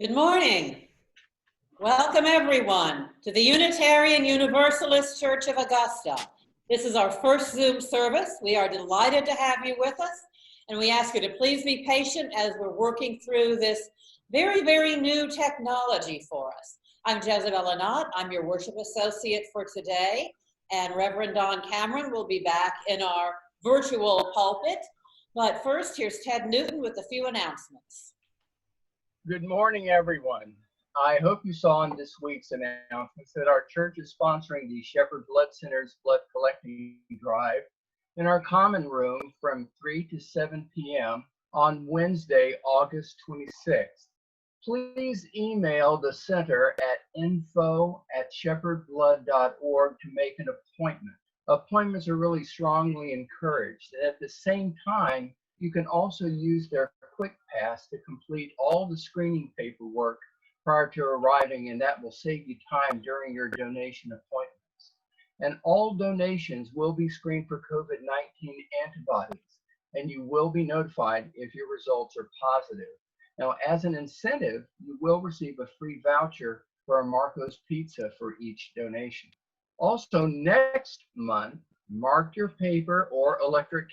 Good morning. Welcome everyone to the Unitarian Universalist Church of Augusta. This is our first Zoom service. We are delighted to have you with us, and we ask you to please be patient as we're working through this very, very new technology for us. I'm Jezebel Anat. I'm your worship associate for today, and Reverend Don Cameron will be back in our virtual pulpit. But first, here's Ted Newton with a few announcements. Good morning, everyone. I hope you saw in this week's announcements that our church is sponsoring the Shepherd Blood Center's blood collecting drive in our common room from 3 to 7 p.m. on Wednesday, August 26th. Please email the center at info@shepherdblood.org to make an appointment. Appointments are really strongly encouraged. And at the same time, you can also use their Quick Pass to complete all the screening paperwork prior to arriving, and that will save you time during your donation appointments. And all donations will be screened for COVID-19 antibodies, and you will be notified if your results are positive. Now, as an incentive, you will receive a free voucher for a Marco's Pizza for each donation. Also, next month, mark your paper or electronic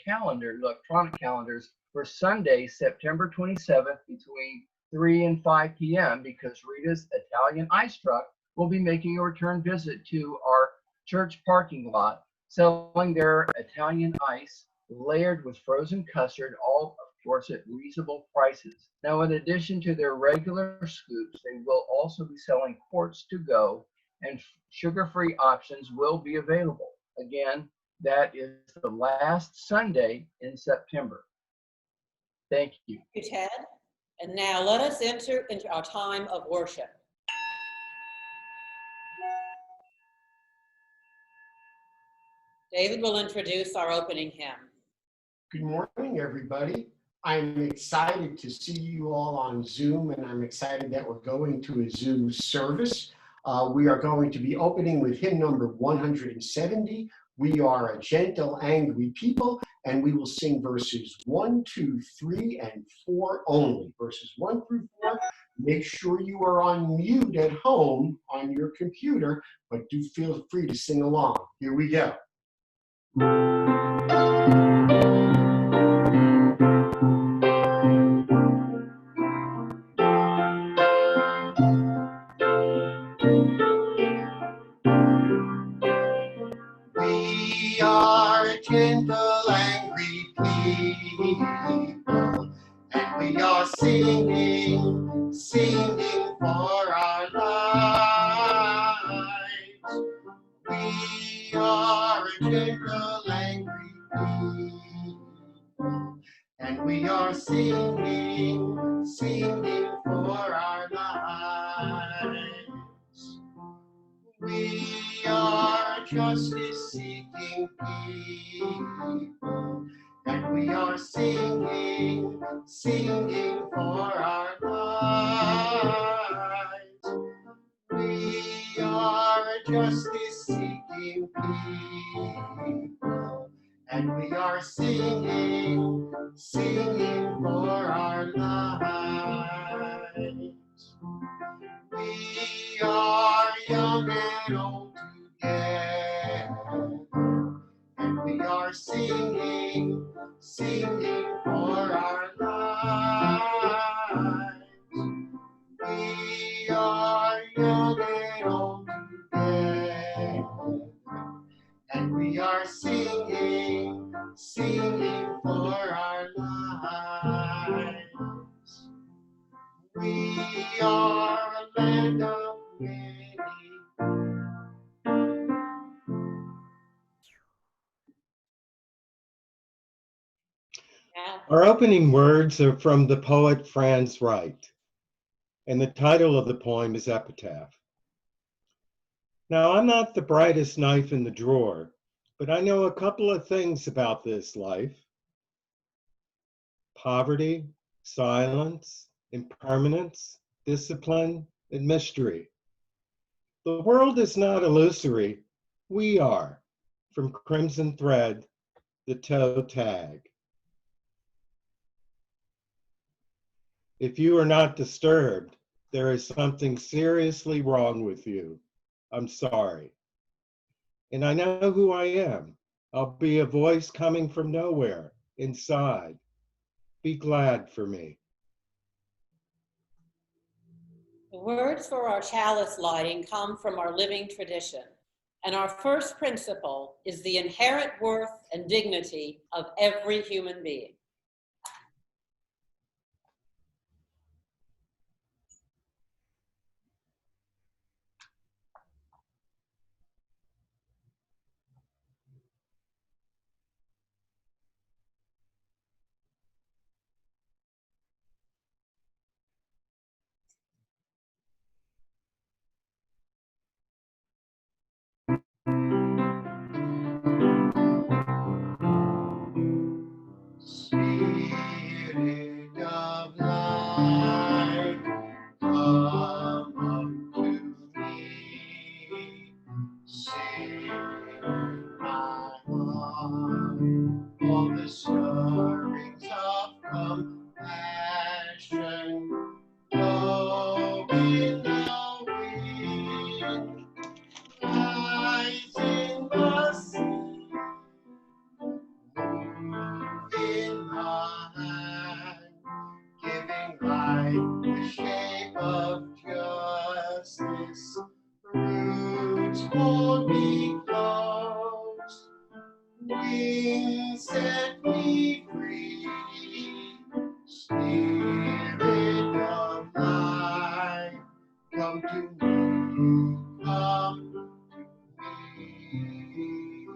calendars for Sunday, September 27th between 3 and 5 p.m. because Rita's Italian Ice Truck will be making a return visit to our church parking lot, selling their Italian ice layered with frozen custard, all of course at reasonable prices. Now, in addition to their regular scoops, they will also be selling quarts to go, and sugar-free options will be available. Again, that is the last Sunday in September. Thank you. Thank you, Ted. And now let us enter into our time of worship. David will introduce our opening hymn. Good morning, everybody. I'm excited to see you all on Zoom, and I'm excited that we're going to a Zoom service. We are going to be opening with hymn number 170. We are a gentle, angry people, and we will sing verses 1, 2, 3, and 4 only. Verses 1 through 4. Make sure you are on mute at home on your computer, but do feel free to sing along. Here we go. gentle, angry people, and we are singing, singing for our lives. We are a gentle, angry people, and we are singing, singing for our lives. We are justice-seeking people, and we are singing, singing for our lives. We are a justice-seeking people, and we are singing, singing for our lives. We are young and old together, and we are singing, singing for our lives. We are young and old together, and we are singing, singing for our lives. We are a land of many. Yeah. Our opening words are from the poet Franz Wright, and the title of the poem is Epitaph. Now, I'm not the brightest knife in the drawer, but I know a couple of things about this life: poverty, silence, impermanence, discipline, and mystery. The world is not illusory. We are, from crimson thread, the toe tag. If you are not disturbed, there is something seriously wrong with you. I'm sorry. And I know who I am. I'll be a voice coming from nowhere, inside. Be glad for me. The words for our chalice lighting come from our living tradition. And our first principle is the inherent worth and dignity of every human being. Spirit of light, come unto me. Sing my heart, all the stirrings of compassion, blow in the wind, rise in the sea. In the hand, giving light the shape of justice. Roots hold me close, wings set me free. Spirit of life, come to me, come to me.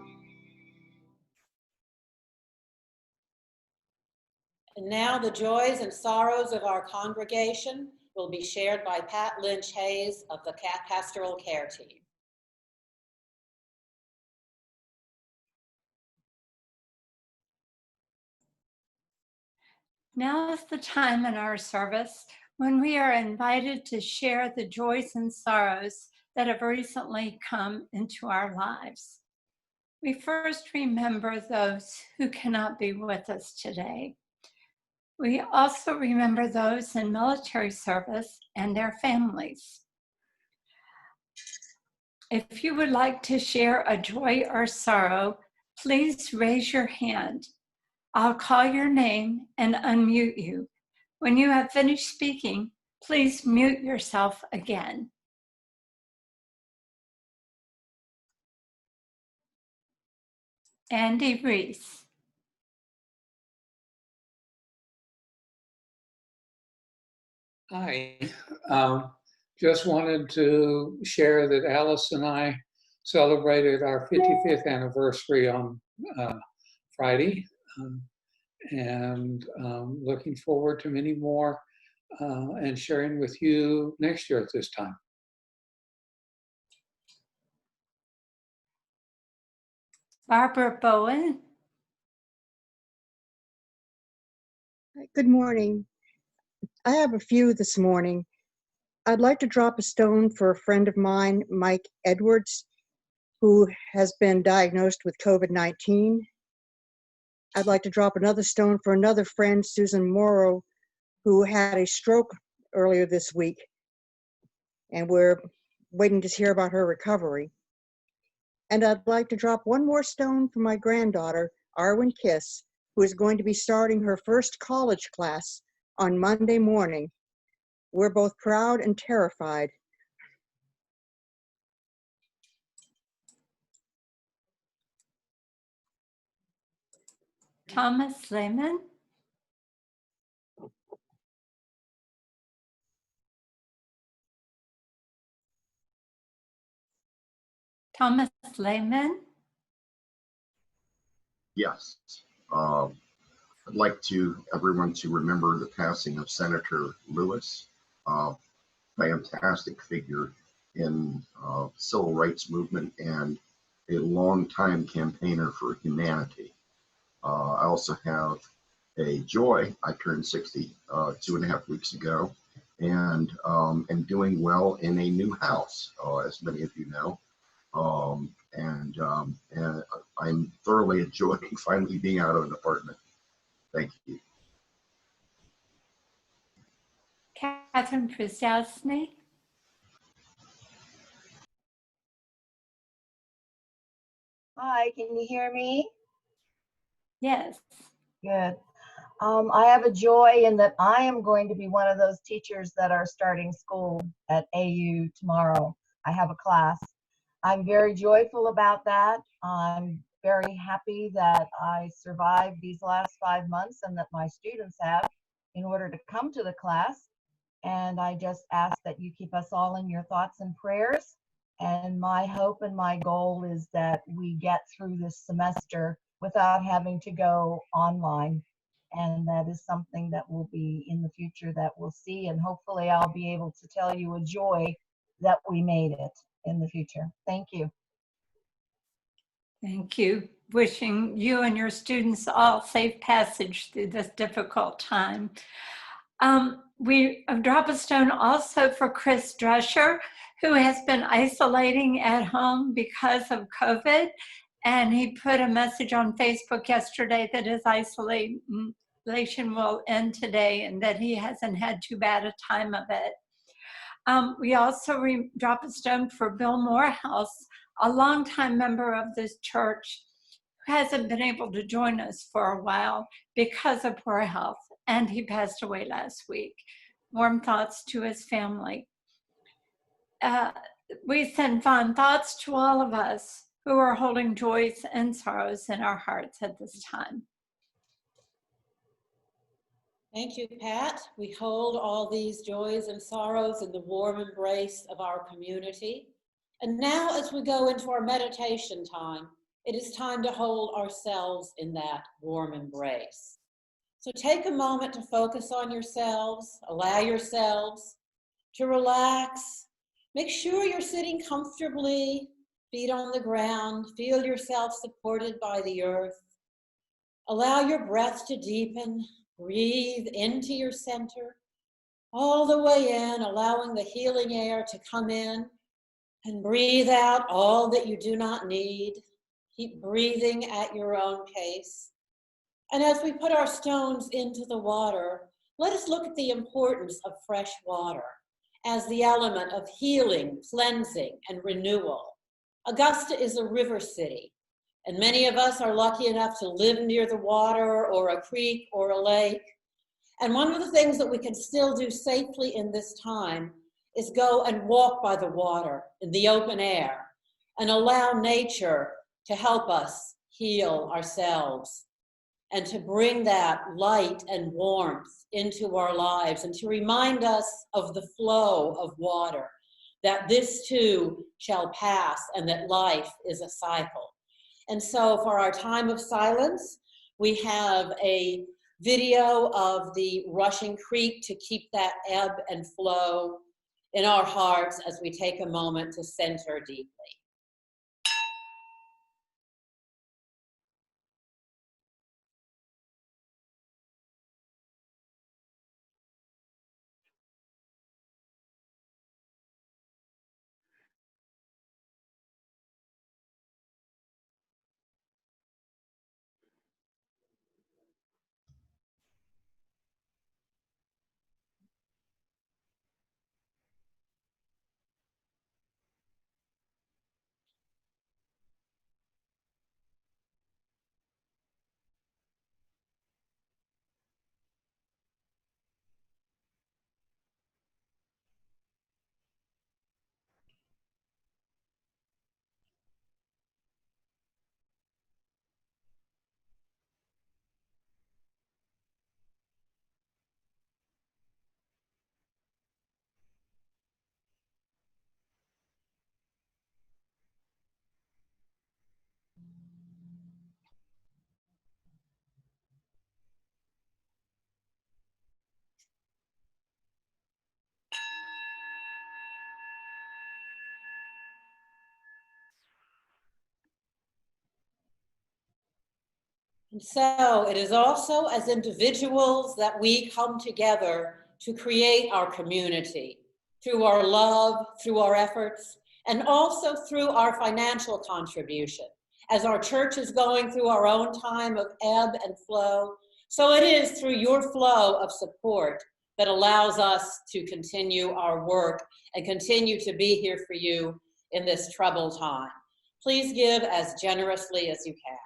And now the joys and sorrows of our congregation will be shared by Pat Lynch Hayes of the Pastoral Care Team. Now is the time in our service when we are invited to share the joys and sorrows that have recently come into our lives. We first remember those who cannot be with us today. We also remember those in military service and their families. If you would like to share a joy or sorrow, please raise your hand. I'll call your name and unmute you. When you have finished speaking, please mute yourself again. Andy Reese. Hi. Just wanted to share that Alice and I celebrated our 55th anniversary on Friday, and looking forward to many more and sharing with you next year at this time. Barbara Bowen. Good morning. I have a few this morning. I'd like to drop a stone for a friend of mine, Mike Edwards, who has been diagnosed with COVID-19. I'd like to drop another stone for another friend, Susan Morrow, who had a stroke earlier this week, and we're waiting to hear about her recovery. And I'd like to drop one more stone for my granddaughter, Arwen Kiss, who is going to be starting her first college class on Monday morning. We're both proud and terrified. Thomas Lehman. Thomas Lehman. Yes. I'd like everyone to remember the passing of Senator Lewis, fantastic figure in civil rights movement and a longtime campaigner for humanity. I also have a joy. I turned 60 2.5 weeks ago, and am doing well in a new house, as many of you know. And I'm thoroughly enjoying finally being out of an apartment. Thank you. Catherine Przewsny. Hi, can you hear me? Yes. Good. I have a joy in that I am going to be one of those teachers that are starting school at AU tomorrow. I have a class. I'm very joyful about that. I'm very happy that I survived these last 5 months and that my students have in order to come to the class. And I just ask that you keep us all in your thoughts and prayers. And my hope and my goal is that we get through this semester without having to go online. And that is something that will be in the future that we'll see. And hopefully I'll be able to tell you a joy that we made it in the future. Thank you. Thank you. Wishing you and your students all safe passage through this difficult time. We drop a stone also for Chris Drescher, who has been isolating at home because of COVID. And he put a message on Facebook yesterday that his isolation will end today and that he hasn't had too bad a time of it. We also drop a stone for Bill Morehouse, a longtime member of this church who hasn't been able to join us for a while because of poor health, and he passed away last week. Warm thoughts to his family. We send fond thoughts to all of us who are holding joys and sorrows in our hearts at this time. Thank you, Pat. We hold all these joys and sorrows in the warm embrace of our community. And now, as we go into our meditation time, it is time to hold ourselves in that warm embrace. So take a moment to focus on yourselves, allow yourselves to relax. Make sure you're sitting comfortably, feet on the ground. Feel yourself supported by the earth. Allow your breath to deepen. Breathe into your center, all the way in, allowing the healing air to come in, and breathe out all that you do not need. Keep breathing at your own pace. And as we put our stones into the water, let us look at the importance of fresh water as the element of healing, cleansing, and renewal. Augusta is a river city, and many of us are lucky enough to live near the water or a creek or a lake. And one of the things that we can still do safely in this time is go and walk by the water in the open air and allow nature to help us heal ourselves, and to bring that light and warmth into our lives, and to remind us of the flow of water, that this too shall pass and that life is a cycle. And so for our time of silence, we have a video of the rushing creek to keep that ebb and flow in our hearts as we take a moment to center deeply. And so it is also as individuals that we come together to create our community through our love, through our efforts, and also through our financial contribution. As our church is going through our own time of ebb and flow, so it is through your flow of support that allows us to continue our work and continue to be here for you in this troubled time. Please give as generously as you can.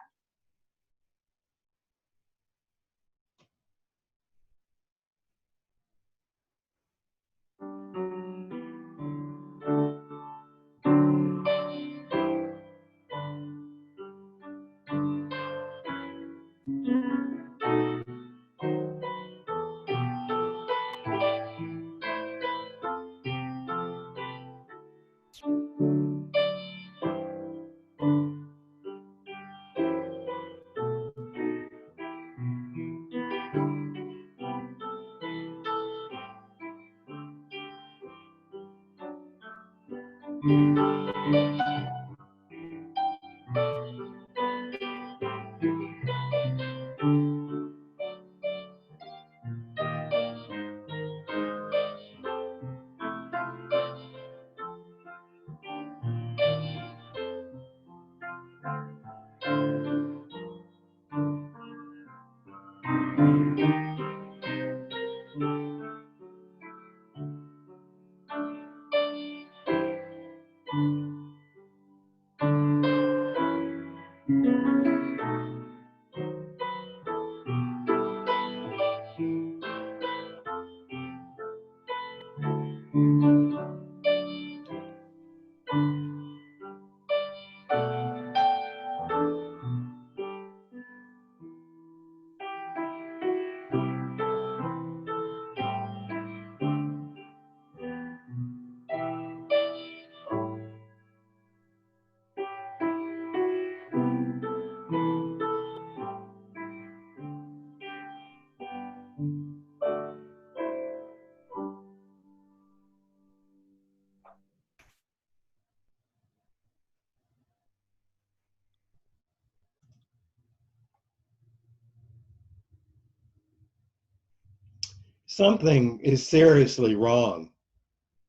Something is seriously wrong.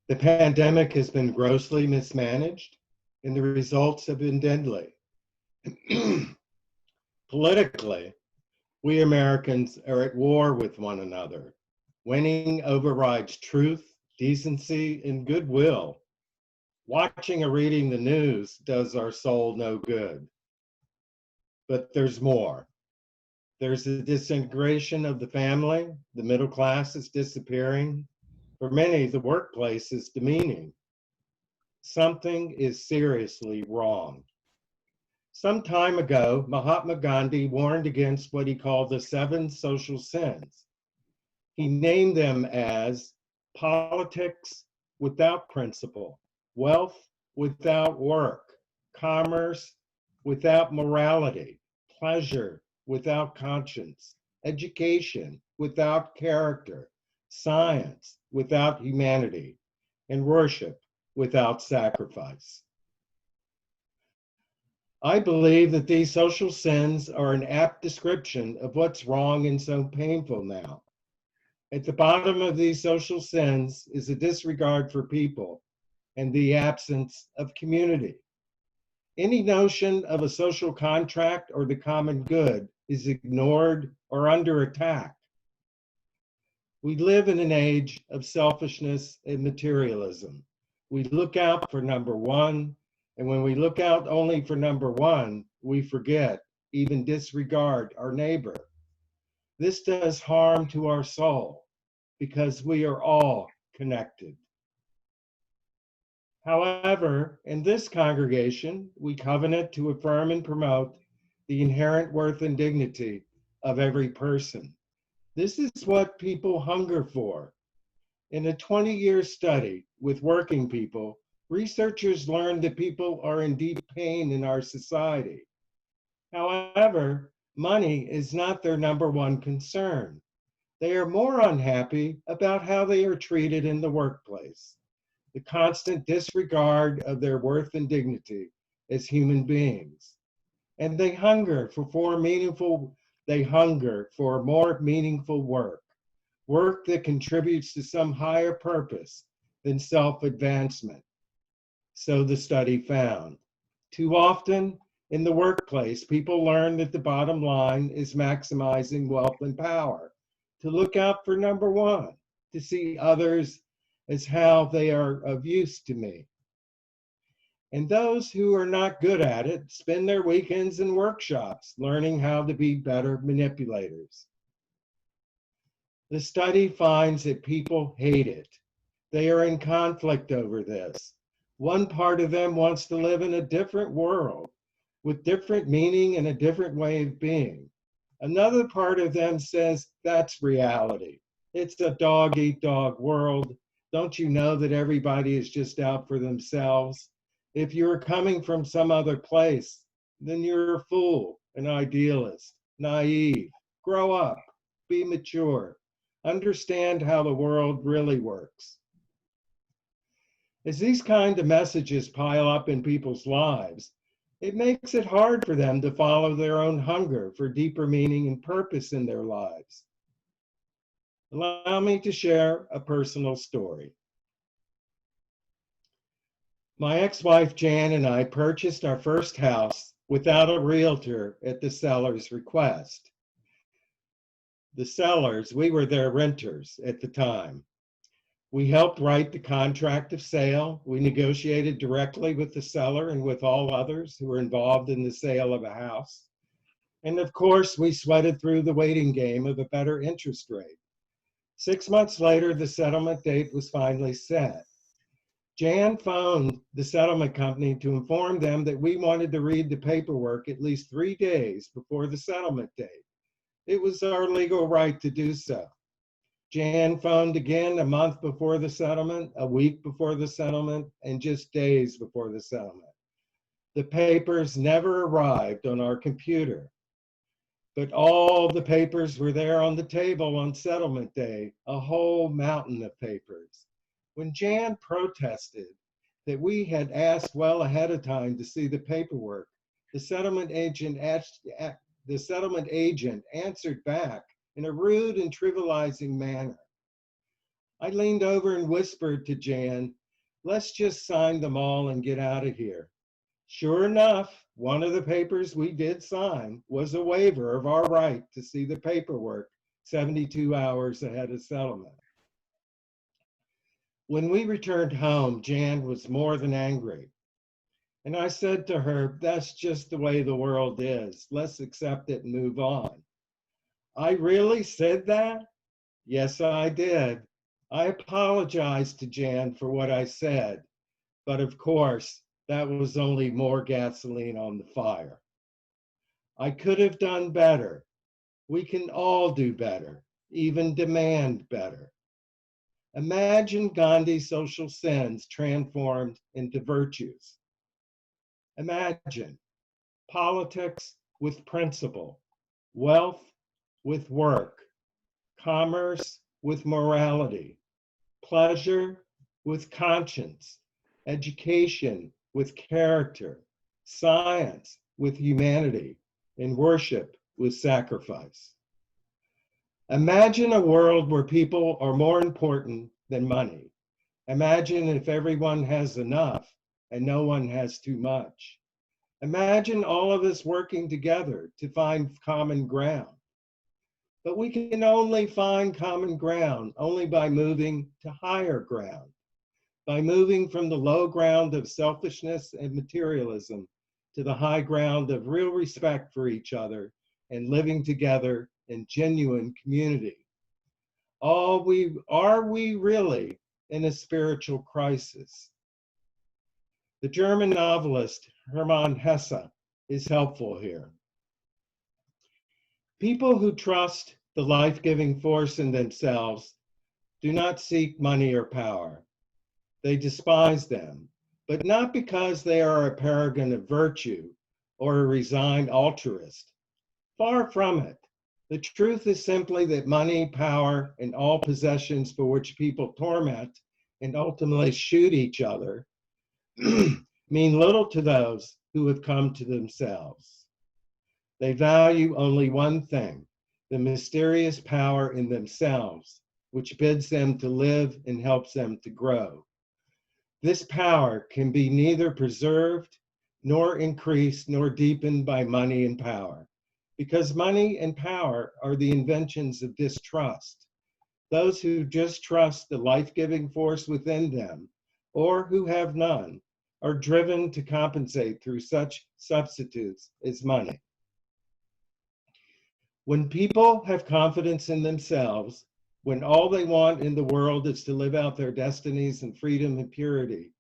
The pandemic has been grossly mismanaged, and the results have been deadly. Politically, we Americans are at war with one another. Winning overrides truth, decency, and goodwill. Watching or reading the news does our soul no good. But there's more. There's the disintegration of the family. The middle class is disappearing. For many, the workplace is demeaning. Something is seriously wrong. Some time ago, Mahatma Gandhi warned against what he called the 7 social sins. He named them as politics without principle, wealth without work, commerce without morality, pleasure without conscience, education without character, science without humanity, and worship without sacrifice. I believe that these social sins are an apt description of what's wrong and so painful now. At the bottom of these social sins is a disregard for people and the absence of community. Any notion of a social contract or the common good is ignored or under attack. We live in an age of selfishness and materialism. We look out for number one, and when we look out only for number one, we forget, even disregard our neighbor. This does harm to our soul because we are all connected. However, in this congregation, we covenant to affirm and promote the inherent worth and dignity of every person. This is what people hunger for. In a 20-year study with working people, researchers learned that people are in deep pain in our society. However, money is not their number one concern. They are more unhappy about how they are treated in the workplace, the constant disregard of their worth and dignity as human beings. And they hunger for more meaningful work, work that contributes to some higher purpose than self-advancement. So the study found. Too often in the workplace, people learn that the bottom line is maximizing wealth and power, to look out for number one, to see others as how they are of use to me. And those who are not good at it spend their weekends in workshops learning how to be better manipulators. The study finds that people hate it. They are in conflict over this. One part of them wants to live in a different world with different meaning and a different way of being. Another part of them says that's reality. It's a dog-eat-dog world. Don't you know that everybody is just out for themselves? If you're coming from some other place, then you're a fool, an idealist, naive. Grow up, be mature, understand how the world really works. As these kind of messages pile up in people's lives, it makes it hard for them to follow their own hunger for deeper meaning and purpose in their lives. Allow me to share a personal story. My ex-wife Jan and I purchased our first house without a realtor at the seller's request. The sellers, we were their renters at the time. We helped write the contract of sale. We negotiated directly with the seller and with all others who were involved in the sale of a house. And of course, we sweated through the waiting game of a better interest rate. 6 months later, the settlement date was finally set. Jan phoned the settlement company to inform them that we wanted to read the paperwork at least 3 days before the settlement date. It was our legal right to do so. Jan phoned again a month before the settlement, a week before the settlement, and just days before the settlement. The papers never arrived on our computer, but all the papers were there on the table on settlement day, a whole mountain of papers. When Jan protested that we had asked well ahead of time to see the paperwork, the settlement agent answered back in a rude and trivializing manner. I leaned over and whispered to Jan, "Let's just sign them all and get out of here." Sure enough, one of the papers we did sign was a waiver of our right to see the paperwork 72 hours ahead of settlement. When we returned home, Jan was more than angry. And I said to her, "That's just the way the world is. Let's accept it and move on." I really said that? Yes, I did. I apologized to Jan for what I said, but of course, that was only more gasoline on the fire. I could have done better. We can all do better, even demand better. Imagine Gandhi's social sins transformed into virtues. Imagine politics with principle, wealth with work, commerce with morality, pleasure with conscience, education with character, science with humanity, and worship with sacrifice. Imagine a world where people are more important than money. Imagine if everyone has enough and no one has too much. Imagine all of us working together to find common ground. But we can only find common ground only by moving to higher ground, by moving from the low ground of selfishness and materialism to the high ground of real respect for each other and living together in genuine community. Are we really in a spiritual crisis? The German novelist Hermann Hesse is helpful here. People who trust the life-giving force in themselves do not seek money or power. They despise them, but not because they are a paragon of virtue or a resigned altruist. Far from it. The truth is simply that money, power, and all possessions for which people torment and ultimately shoot each other mean little to those who have come to themselves. They value only one thing, the mysterious power in themselves, which bids them to live and helps them to grow. This power can be neither preserved, nor increased, nor deepened by money and power, because money and power are the inventions of distrust. Those who just trust the life-giving force within them, or who have none, are driven to compensate through such substitutes as money. When people have confidence in themselves, when all they want in the world is to live out their destinies in freedom and purity,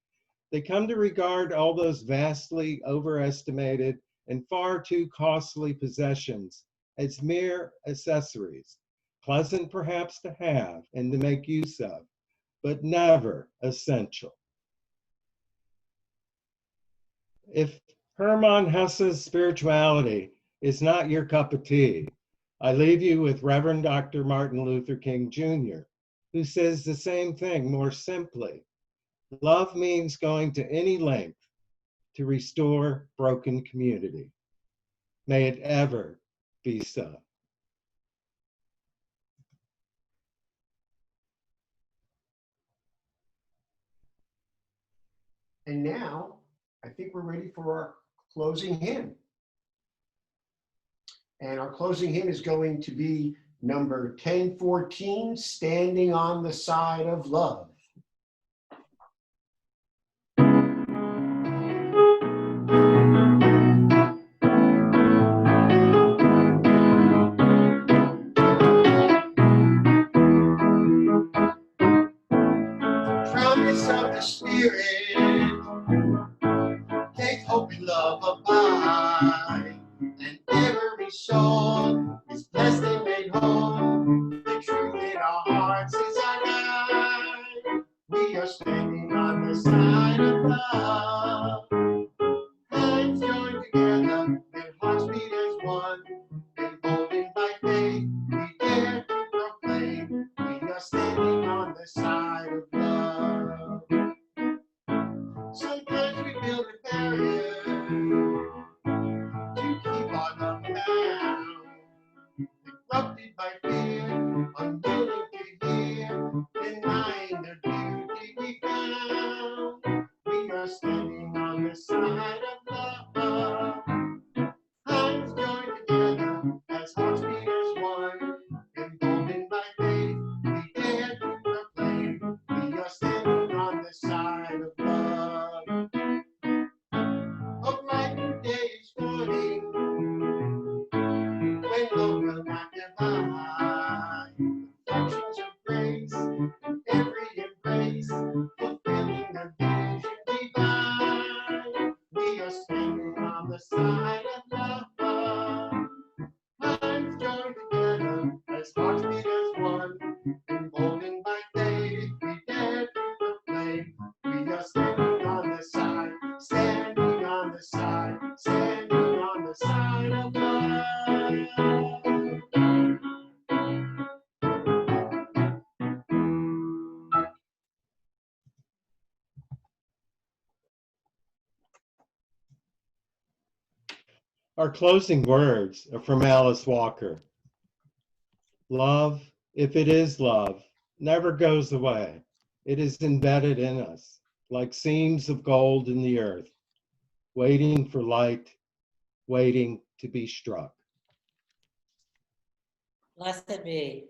they come to regard all those vastly overestimated and far too costly possessions as mere accessories, pleasant perhaps to have and to make use of, but never essential. If Hermann Hesse's spirituality is not your cup of tea, I leave you with Reverend Dr. Martin Luther King Jr., who says the same thing more simply. Love means going to any length to restore broken community. May it ever be so. And now, I think we're ready for our closing hymn. And our closing hymn is going to be number 1014, Standing on the Side of Love. Promise of the Spirit, take hope and love abide, and every soul is blessed and made whole. The truth in our hearts is our guide. We are standing on the side of love. Hands joined together and hearts beat as one. Emboldened by faith, we dare to proclaim we are standing on the side of love. Sometimes we build a barrier to keep our love down. Corrupted by fear, unwilling to hear, denying the beauty we found. We are standing on the side of love. Hands joined together as hearts beat as one. Emboldened by faith, we dare to proclaim we are standing on the side of love. A bright new day is dawning, when love will not divide. Reflections of grace, every embrace, fulfilling the vision divine. We are standing on the side of love. Emboldened by faith, we dare to proclaim. We are standing on the side, standing on the side, standing on the side of love. Our closing words are from Alice Walker. Love, if it is love, never goes away. It is embedded in us, like seams of gold in the earth, waiting for light, waiting to be struck. Blessed be.